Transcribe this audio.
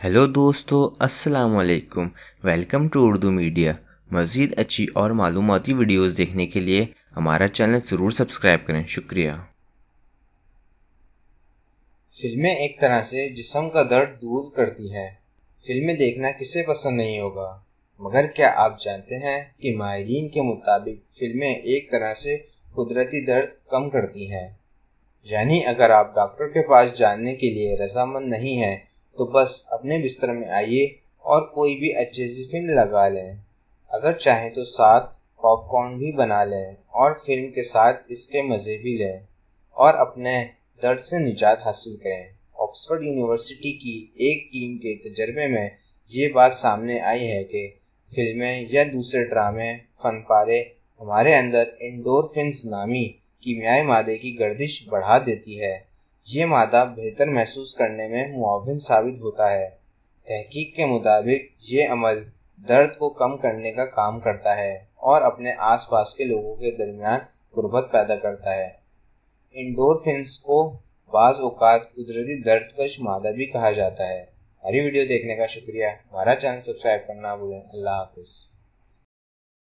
Hello दोस्तों, अस्सलाम वालेकुम। Welcome to Urdu media. मज़ीद अच्छी और मालूमाती वीडियोस देखने के लिए हमारा चैनल ज़रूर सब्सक्राइब करें। शुक्रिया। फिल्में एक तरह से जिस्म का दर्द दूर करती हैं। फिल्में देखना किसे पसंद नहीं होगा, मगर क्या आप जानते हैं कि माहिरीन के मुताबिक फिल्में एक तरह से कुदरती दर्द कम करती हैं। यानी अगर आप डॉक्टर के पास जाने के लिए रजामंद नहीं हैं तो बस अपने बिस्तर में आइए और कोई भी अच्छी सी फिल्म लगा लें। अगर चाहें तो साथ पॉपकॉर्न भी बना लें और फिल्म के साथ इसके मज़े भी लें और अपने दर्द से निजात हासिल करें। ऑक्सफोर्ड यूनिवर्सिटी की एक टीम के तजर्बे में ये बात सामने आई है कि फिल्में या दूसरे ड्रामे फन पारे हमारे अंदर एंडोर्फिन्स नामी कीमियाई मादे की गर्दिश बढ़ा देती है। ये मादा बेहतर महसूस करने में मुआविन साबित होता है। तहकीक के मुताबिक ये अमल दर्द को कम करने का काम करता है और अपने आसपास के लोगों के दरमियान गुर्बत पैदा करता है। एंडोर्फिन्स को बाज़ औक़ात कुदरती दर्दकश मादा भी कहा जाता है। हमारी वीडियो देखने का शुक्रिया। हमारा चैनल सब्सक्राइब करना भूलें। अल्लाह हाफ़िज़।